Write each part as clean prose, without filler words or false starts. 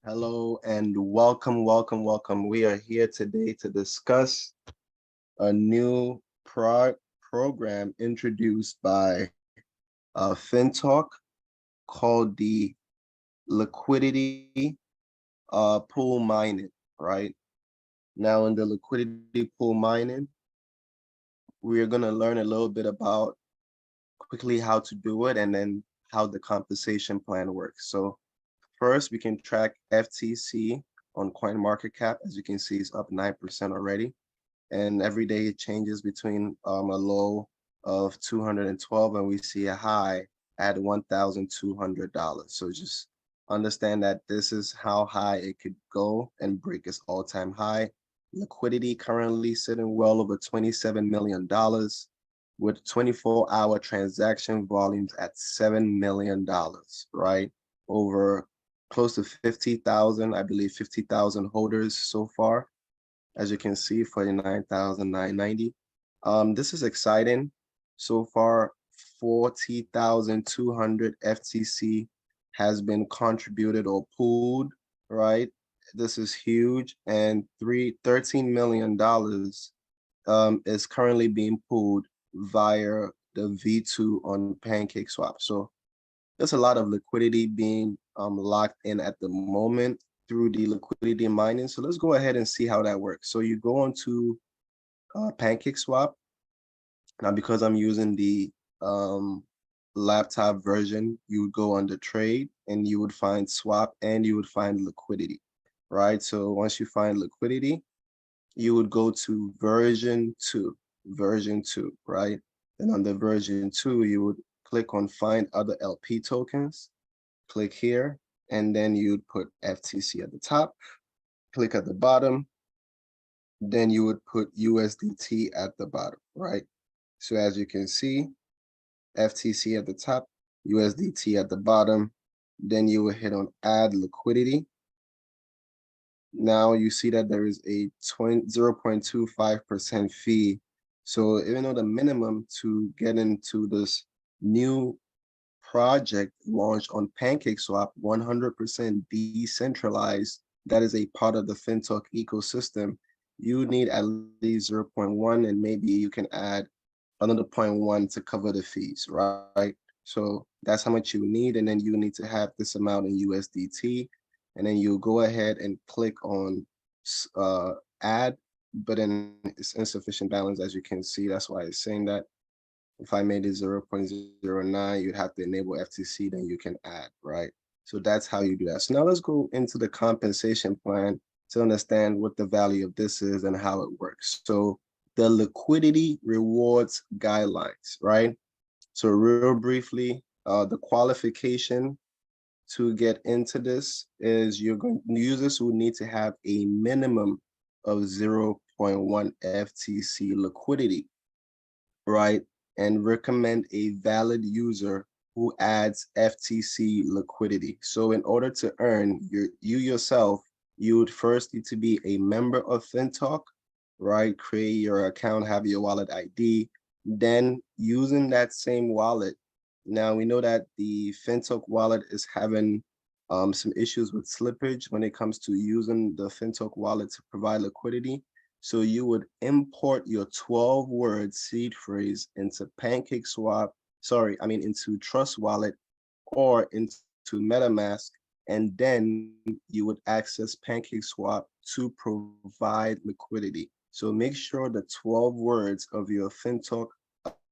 Hello and welcome. We are here today to discuss a new program introduced by FinTalk called the Liquidity Pool Mining, right? Now in the liquidity pool mining, we're going to learn a little bit about quickly how to do it and then how the compensation plan works. So first, we can track FTC on CoinMarketCap. As you can see, it's up 9% already. And every day it changes between a low of 212 and we see a high at $1,200. So just understand that this is how high it could go and break its all-time high. Liquidity currently sitting well over $27 million with 24-hour transaction volumes at $7 million, right? Over close to 50,000, I believe 50,000 holders so far. As you can see, 49,990. This is exciting. So far, 40,200 FTC has been contributed or pooled, right? This is huge. And $13 million is currently being pooled via the V2 on Pancakeswap. So there's a lot of liquidity being locked in at the moment through the liquidity mining. So let's go ahead and see how that works. So you go onto Pancakeswap. Now, because I'm using the laptop version, you would go under trade and you would find swap and you would find liquidity, right? So once you find liquidity, you would go to version 2, right? Then under version 2, you would click on find other LP tokens, click here, and then you'd put FTC at the top, click at the bottom, then you would put USDT at the bottom, right? So as you can see, FTC at the top, USDT at the bottom, then you will hit on add liquidity. Now you see that there is a 0.25% fee. So even though the minimum to get into this new project launched on Pancakeswap, 100% decentralized, that is a part of the FinTech ecosystem, you need at least 0.1 and maybe you can add another 0.1 to cover the fees, right? So that's how much you need. And then you need to have this amount in USDT. And then you go ahead and click on add, but then it's insufficient balance, as you can see. That's why it's saying that. If I made it 0.09, you'd have to enable FTC, then you can add, right? So that's how you do that. So now let's go into the compensation plan to understand what the value of this is and how it works. So the liquidity rewards guidelines, right? So real briefly, the qualification to get into this is users who need to have a minimum of 0.1 FTC liquidity, right? And recommend a valid user who adds FTC liquidity. So in order to earn, you yourself, you would first need to be a member of FinTalk, right? Create your account, have your wallet ID. Then using that same wallet, now we know that the FinTalk wallet is having some issues with slippage when it comes to using the FinTalk wallet to provide liquidity. So you would import your 12-word seed phrase into into Trust Wallet or into MetaMask, and then you would access Pancakeswap to provide liquidity. So make sure the 12 words of your FinTalk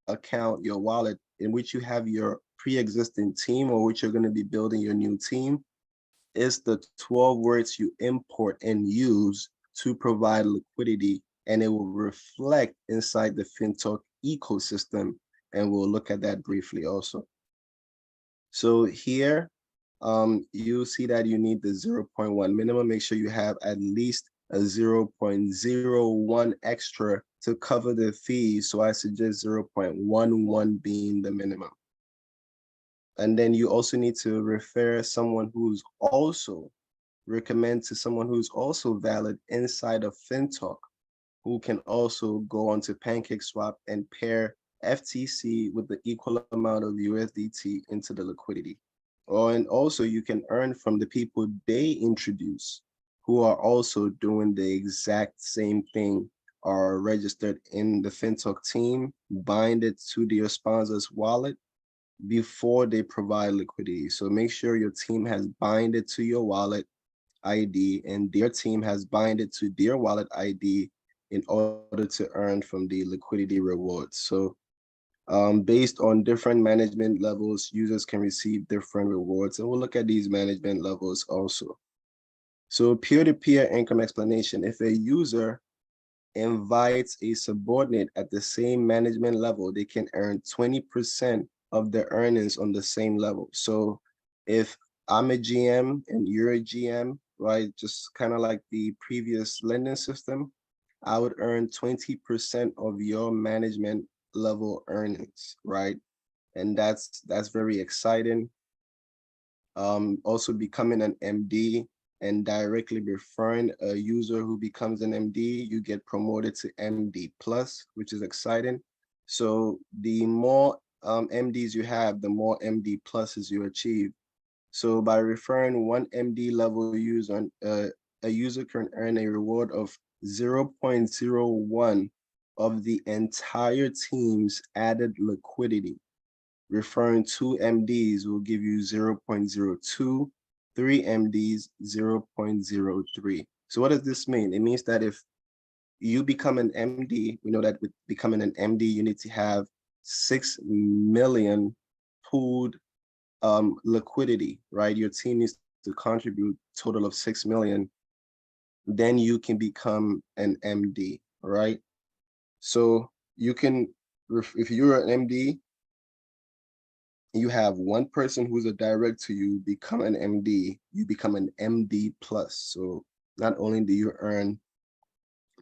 account, your wallet, in which you have your pre-existing team or which you're going to be building your new team, is the 12 words you import and use to provide liquidity, and it will reflect inside the FinTalk ecosystem. And we'll look at that briefly also. So here, you see that you need the 0.1 minimum. Make sure you have at least a 0.01 extra to cover the fees. So I suggest 0.11 being the minimum. And then you also need to refer someone who's also recommend to someone who's also valid inside of FinTalk, who can also go onto Pancakeswap and pair FTC with the equal amount of USDT into the liquidity. And also you can earn from the people they introduce who are also doing the exact same thing, are registered in the FinTalk team, bind it to their sponsor's wallet before they provide liquidity. So make sure your team has binded to your wallet ID and their team has binded to their wallet ID in order to earn from the liquidity rewards. So based on different management levels, users can receive different rewards. And we'll look at these management levels also. So peer-to-peer income explanation. If a user invites a subordinate at the same management level, they can earn 20% of their earnings on the same level. So if I'm a GM and you're a GM, right, just kind of like the previous lending system, I would earn 20% of your management level earnings, right? And that's very exciting. Also becoming an MD and directly referring a user who becomes an MD, you get promoted to MD plus, which is exciting. So the more MDs you have, the more MD pluses you achieve. So by referring one MD level user, a user can earn a reward of 0.01 of the entire team's added liquidity. Referring two MDs will give you 0.02, three MDs 0.03. So what does this mean? It means that if you become an MD, we know that with becoming an MD, you need to have 6 million pooled liquidity, right? Your team needs to contribute a total of 6 million. Then you can become an MD, right? So you can, if you're an MD, you have one person who's a direct to you become an MD, you become an MD plus. So not only do you earn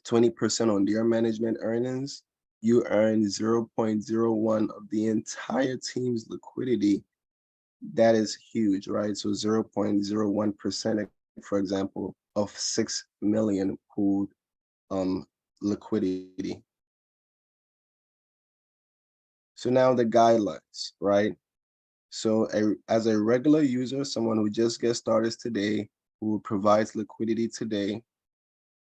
20% on their management earnings, you earn 0.01 of the entire team's liquidity. That is huge, right? So 0.01%, for example, of 6 million pooled liquidity. So now the guidelines, right? So as a regular user, someone who just gets started today, who provides liquidity today,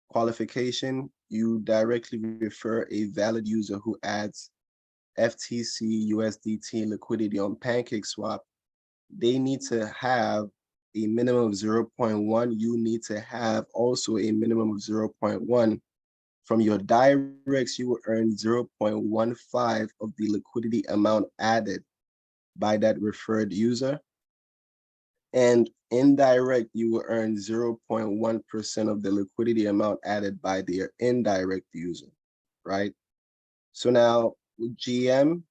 qualification, you directly refer a valid user who adds FTC USDT liquidity on Pancakeswap. They need to have a minimum of 0.1. You need to have also a minimum of 0.1. From your directs, you will earn 0.15 of the liquidity amount added by that referred user. And indirect, you will earn 0.1% of the liquidity amount added by their indirect user, right? So now with GM,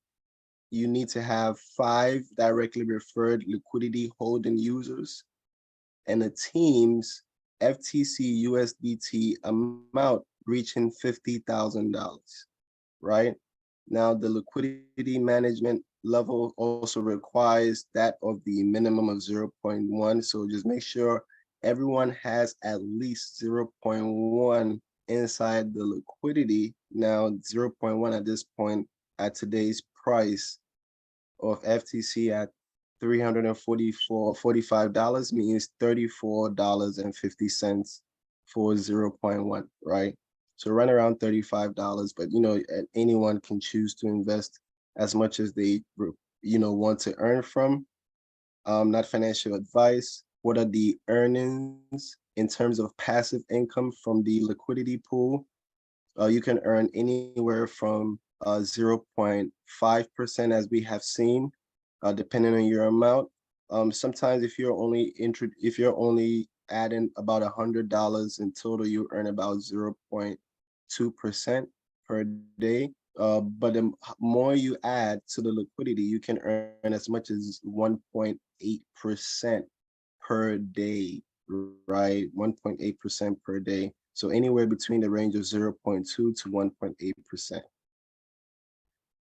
you need to have 5 directly referred liquidity holding users and a team's FTC USDT amount reaching $50,000, right? Now, the liquidity management level also requires that of the minimum of 0.1. So just make sure everyone has at least 0.1 inside the liquidity. Now, 0.1 at this point at today's price of FTC at $345 means $34.50 for 0.1, right? So run around $35, but anyone can choose to invest as much as they want to earn from. Not financial advice. What are the earnings in terms of passive income from the liquidity pool? You can earn anywhere from 0.5% as we have seen, depending on your amount. Sometimes if you're only adding about $100 in total, you earn about 0.2% per day. But the more you add to the liquidity, you can earn as much as 1.8% per day, right? 1.8% per day. So anywhere between the range of 0.2 to 1.8%.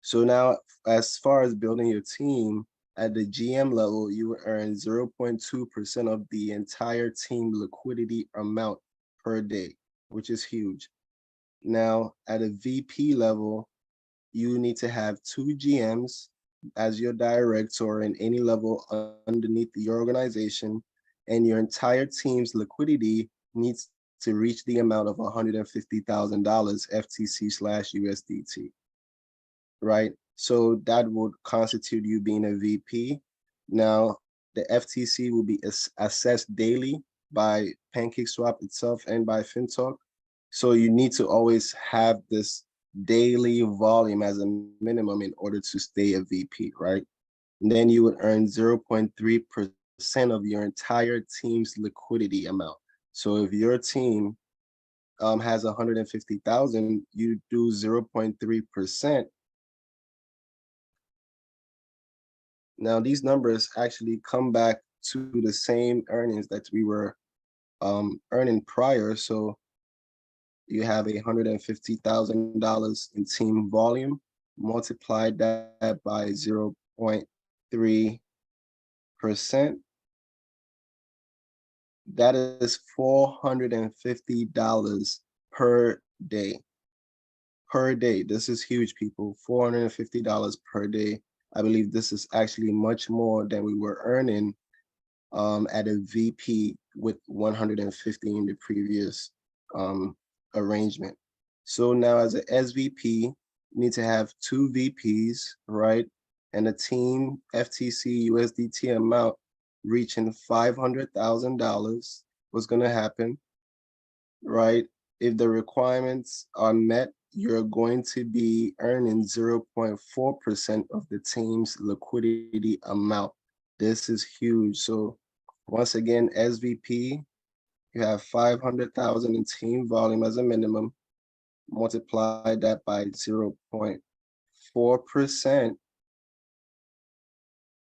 So now, as far as building your team, at the GM level, you will earn 0.2% of the entire team liquidity amount per day, which is huge. Now, at a VP level, you need to have 2 GMs as your director in any level underneath your organization, and your entire team's liquidity needs to reach the amount of $150,000 FTC slash USDT, right? So that would constitute you being a VP. Now, the FTC will be assessed daily by Pancakeswap itself and by fintoch. So you need to always have this daily volume as a minimum in order to stay a VP, right? And then you would earn 0.3% of your entire team's liquidity amount. So if your team has 150,000, you do 0.3%. Now these numbers actually come back to the same earnings that we were earning prior. So you have $150,000 in team volume, multiply that by 0.3%. That is $450 per day. Per day. This is huge, people. $450 per day. I believe this is actually much more than we were earning at a VP with 150 in the previous arrangement. So now as an SVP, you need to have two VPs, right? And a team FTC USDT amount reaching $500,000. What's going to happen, right? If the requirements are met, you're going to be earning 0.4% of the team's liquidity amount. This is huge. So once again, SVP, you have 500,000 in team volume as a minimum. Multiply that by 0.4%.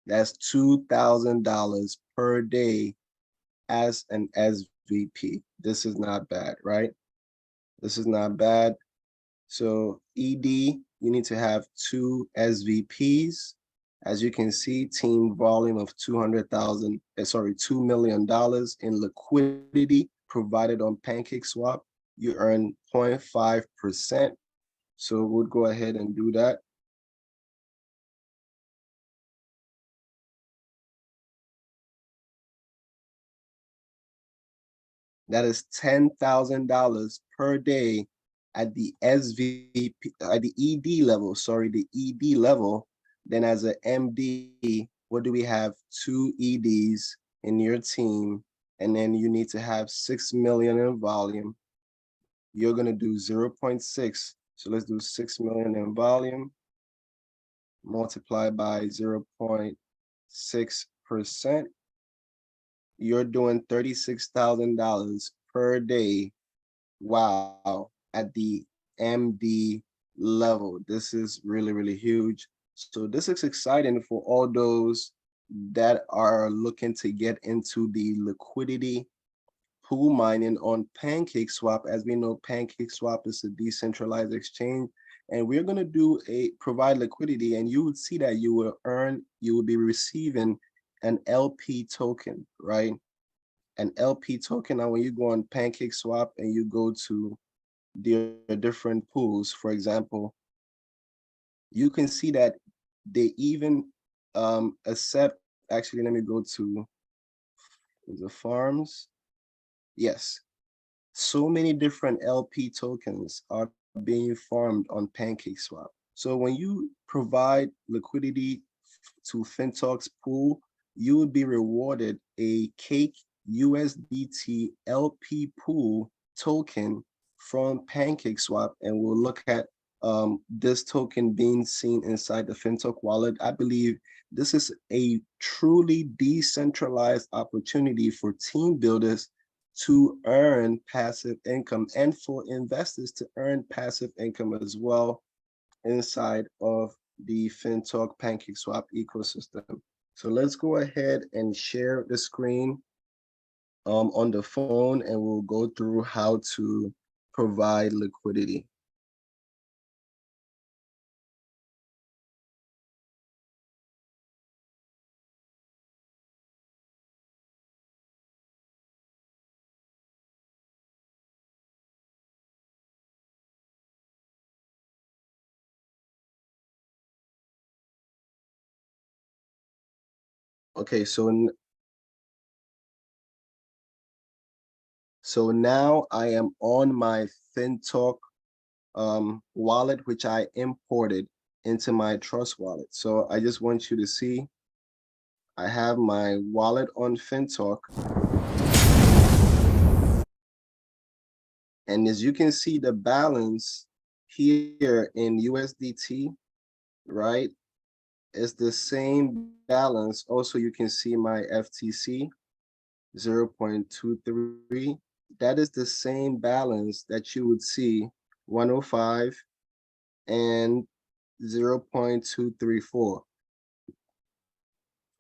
That's $2,000 per day as an SVP. This is not bad, right? This is not bad. So ED, you need to have two SVPs. As you can see, team volume of $2 million in liquidity provided on Pancakeswap. You earn 0.5%. So we'll go ahead and do that. That is $10,000 per day at the SVP, at the ED level, the ED level. Then as an MD, what do we have? Two EDs in your team, and then you need to have 6 million in volume. You're gonna do 0.6. So let's do 6 million in volume, multiply by 0.6%. You're doing $36,000 per day. Wow, at the MD level. This is really, really huge. So this is exciting for all those that are looking to get into the liquidity pool mining on Pancakeswap. As we know, Pancakeswap is a decentralized exchange, and we're going to provide liquidity, and you would see that you will be receiving an LP token, right? An LP token. Now, when you go on Pancakeswap and you go to the different pools, for example, you can see that they even accept, actually, let me go to the farms. Yes, so many different LP tokens are being farmed on Pancakeswap. So when you provide liquidity to fintoch's pool, you would be rewarded a cake USDT LP pool token from Pancakeswap, and we'll look at this token being seen inside the fintoch wallet. I believe this is a truly decentralized opportunity for team builders to earn passive income and for investors to earn passive income as well inside of the fintoch Pancakeswap ecosystem. So let's go ahead and share the screen on the phone, and we'll go through how to provide liquidity. Okay, so now I am on my fintoch wallet, which I imported into my Trust wallet. So I just want you to see, I have my wallet on fintoch. And as you can see, the balance here in USDT, right, is the same balance. Also, you can see my FTC, 0.23. That is the same balance that you would see 105 and 0.234.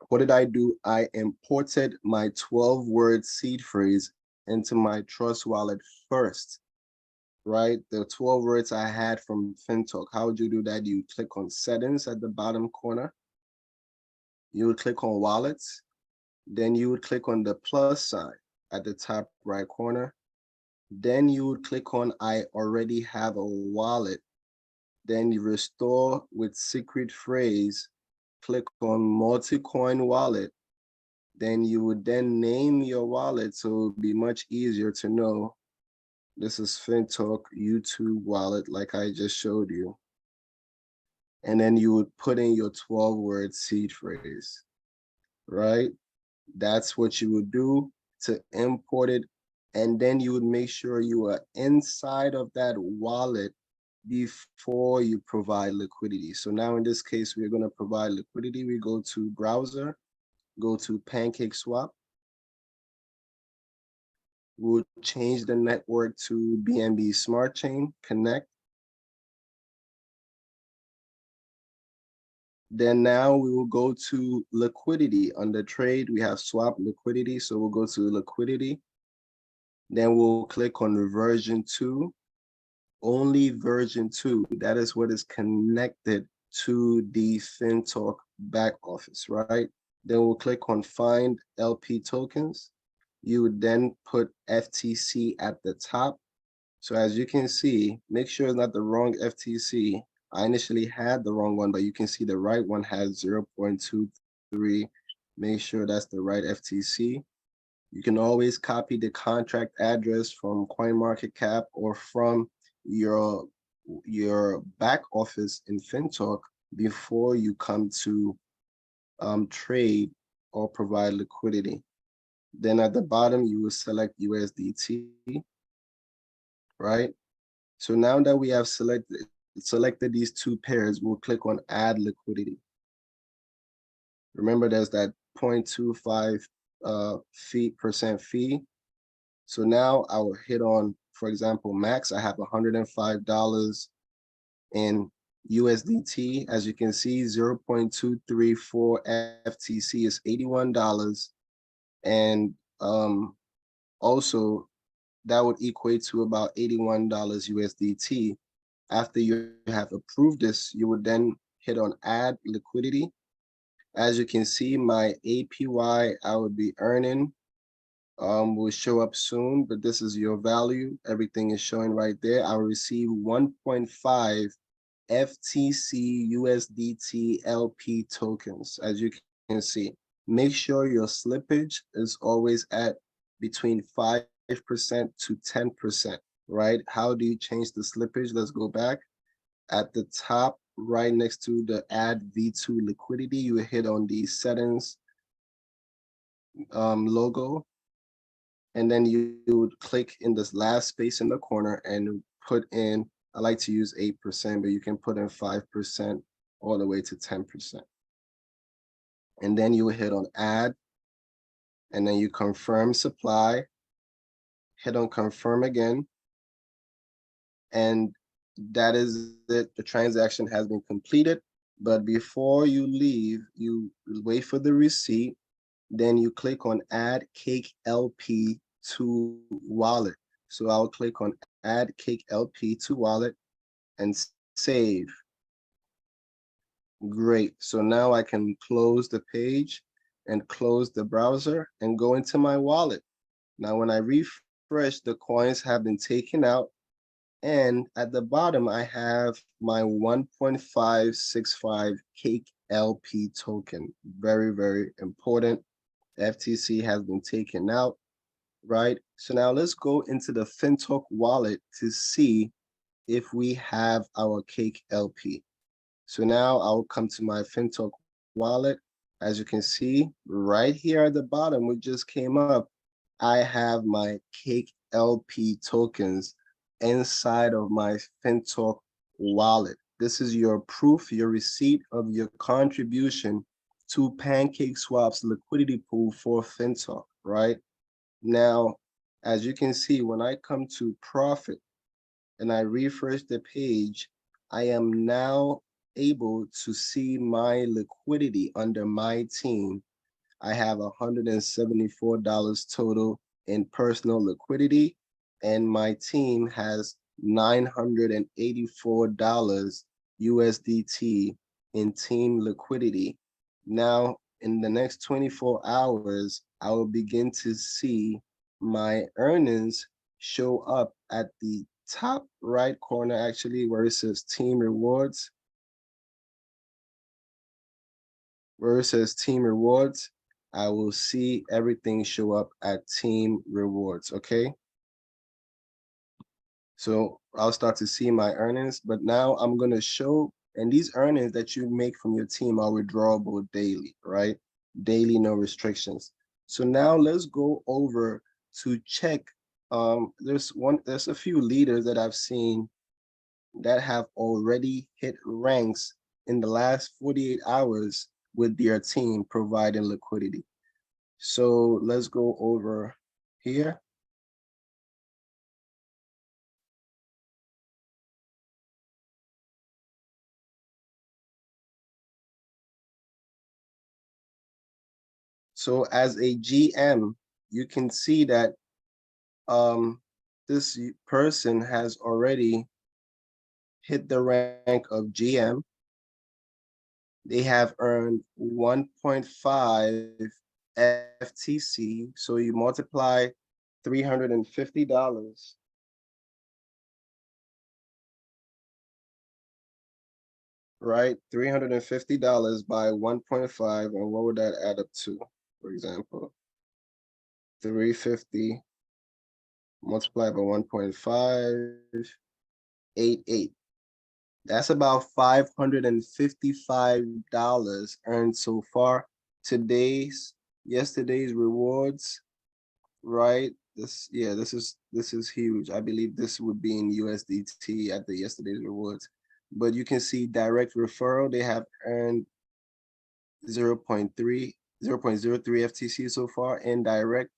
What did I do? I imported my 12-word seed phrase into my Trust wallet first, right? The 12 words I had from fintoch. How would you do that? You click on settings at the bottom corner. You would click on wallets. Then you would click on the plus sign at the top right corner. Then you would click on I already have a wallet. Then you restore with secret phrase, click on multi-coin wallet. Then you would then name your wallet, so it would be much easier to know this is fintoch YouTube wallet, like I just showed you. And then you would put in your 12-word seed phrase, right? That's what you would do to import it. And then you would make sure you are inside of that wallet before you provide liquidity. So now in this case, we're going to provide liquidity. We go to browser, go to Pancakeswap. We'll change the network to BNB Smart Chain, connect. Then now we will go to liquidity. Under trade, we have swap liquidity. So we'll go to liquidity. Then we'll click on version 2, only version 2. That is what is connected to the fintoch back office, right? Then we'll click on find LP tokens. You would then put FTC at the top. So as you can see, make sure it's not the wrong FTC. I initially had the wrong one, but you can see the right one has 0.23. Make sure that's the right FTC. You can always copy the contract address from CoinMarketCap or from your back office in fintoch before you come to trade or provide liquidity. Then at the bottom, you will select USDT, right? So now that we have selected these two pairs, we'll click on add liquidity. Remember, there's that 0.25% fee. So now I will hit on, for example, max. I have $105 in USDT. As you can see, 0.234 FTC is $81. And also that would equate to about $81 USDT. After you have approved this, you would then hit on add liquidity. As you can see, my APY I would be earning will show up soon, but this is your value. Everything is showing right there. I'll receive 1.5 FTC USDT LP tokens, as you can see. Make sure your slippage is always at between 5% to 10%, right? How do you change the slippage? Let's go back. At the top, right next to the add V2 liquidity, you hit on the settings logo. And then you would click in this last space in the corner and put in, I like to use 8%, but you can put in 5% all the way to 10%. And then you would hit on add, and then you confirm supply, hit on confirm again, and that is it. The transaction has been completed. But before you leave, you wait for the receipt, then you click on add cake LP to wallet. So I'll click on add cake LP to wallet and save. Great. So now I can close the page and close the browser and go into my wallet. Now, when I refresh, the coins have been taken out. And at the bottom, I have my 1.565 cake LP token. Very, very important. FTC has been taken out, right? So now let's go into the fintoch wallet to see if we have our cake LP. So now I'll come to my fintoch wallet. As you can see right here at the bottom, we just came up. I have my cake LP tokens inside of my fintoch wallet. This is your proof, your receipt of your contribution to Pancakeswap's liquidity pool for fintoch, right? Now, as you can see, when I come to profit and I refresh the page, I am now able to see my liquidity under my team. I have $174 total in personal liquidity, and my team has $984 USDT in team liquidity. Now, in the next 24 hours, I will begin to see my earnings show up at the top right corner, actually, where it says team rewards. Where it says team rewards, I will see everything show up at team rewards, okay? So I'll start to see my earnings, but now I'm gonna show, and these earnings that you make from your team are withdrawable daily, right? Daily, no restrictions. So now let's go over to check. There's a few leaders that I've seen that have already hit ranks in the last 48 hours with their team providing liquidity. So let's go over here. So as a GM, you can see that this person has already hit the rank of GM. They have earned 1.5 FTC. So you multiply $350, right? $350 by 1.5, and what would that add up to? For example, 350 multiplied by 1.588. That's about $555 earned so far. Yesterday's rewards, right? This is huge. I believe this would be in USDT at the yesterday's rewards. But you can see direct referral, they have earned 0.03 FTC so far. Indirect,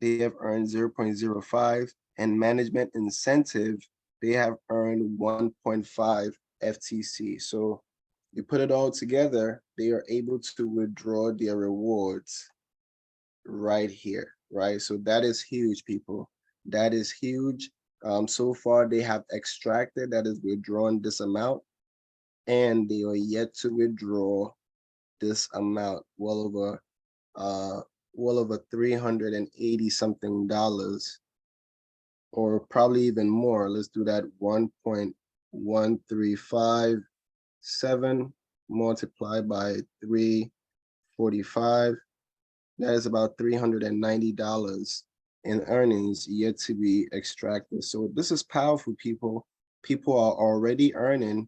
they have earned 0.05, and management incentive, they have earned 1.5 FTC. So you put it all together, they are able to withdraw their rewards right here, right? So that is huge, people. That is huge. So far, they have extracted, that is withdrawn this amount, and they are yet to withdraw this amount, well over 380 something dollars, or probably even more. Let's do that. 1.1357 multiplied by 345. That is about $390 in earnings yet to be extracted. So this is powerful, people. People are already earning.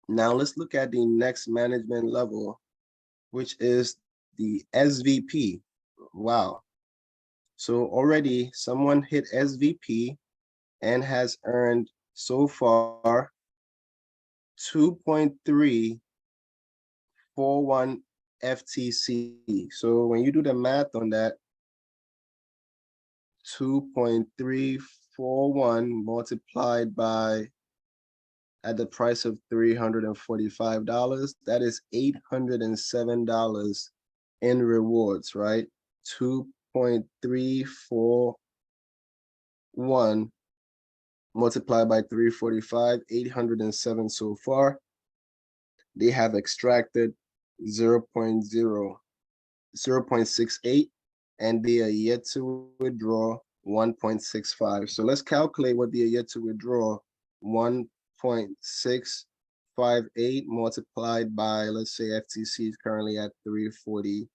Now let's look at the next management level, which is the SVP. Wow. So already someone hit SVP and has earned so far 2.341 FTC. So when you do the math on that, 2.341 multiplied by, at the price of $345, that is $807 in rewards, right? 2.341 multiplied by 345, 807 so far. They have extracted 0.68, and they are yet to withdraw 1.65. So let's calculate what they are yet to withdraw. 1.65 658 multiplied by, let's say FTC is currently at $340,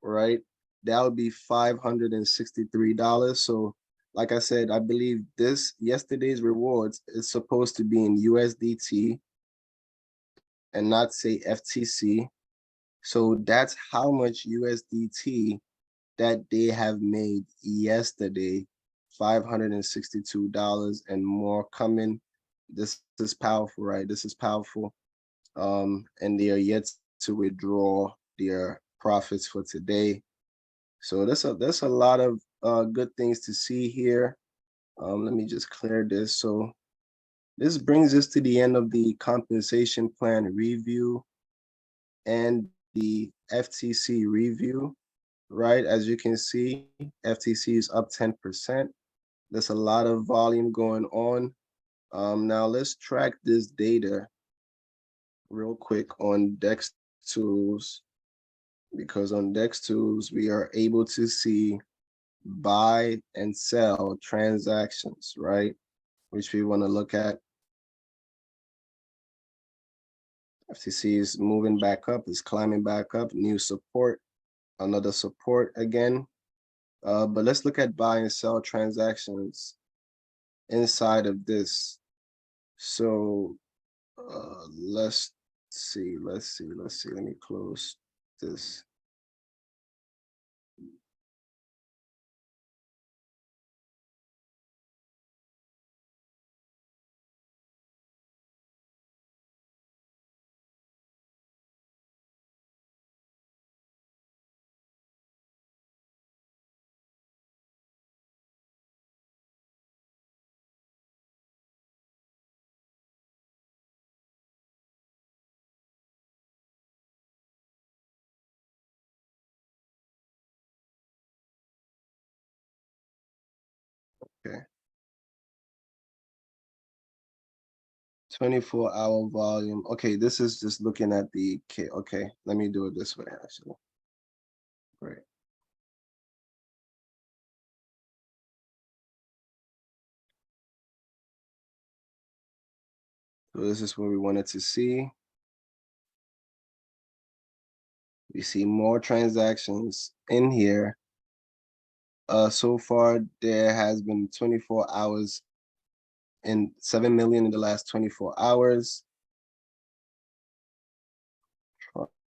right? That would be $563. So like I said, I believe this yesterday's rewards is supposed to be in USDT and not say FTC. So that's how much USDT that they have made yesterday, $562 and more coming. This is powerful, right? This is powerful. And they are yet to withdraw their profits for today. So there's a lot of good things to see here. Let me just clear this. So this brings us to the end of the compensation plan review and the FTC review, right? As you can see, FTC is up 10%. There's a lot of volume going on. Now let's track this data real quick on DEX tools, because on DEX tools, we are able to see buy and sell transactions, right? Which we want to look at. FTC is moving back up, is climbing back up, new support, another support again. But let's look at buy and sell transactions inside of this. So let's see, let me close this. Okay. 24-hour volume. Okay, this is just looking at the K. Okay, let me do it this way, actually. Great. So this is what we wanted to see. We see more transactions in here. So far, there has been 24 hours and 7 million in the last 24 hours.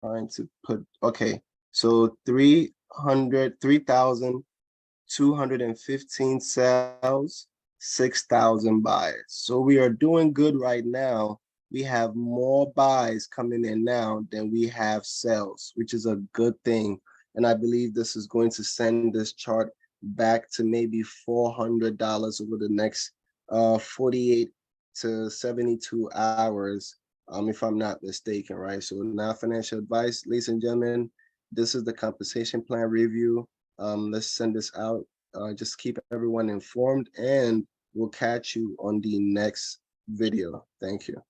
Trying to put, okay, so 3,215 sales, 6,000 buys. So we are doing good right now. We have more buys coming in now than we have sales, which is a good thing. And I believe this is going to send this chart back to maybe $400 over the next 48 to 72 hours, if I'm not mistaken, right? So now financial advice, ladies and gentlemen, this is the compensation plan review. Let's send this out. Just keep everyone informed, and we'll catch you on the next video. Thank you.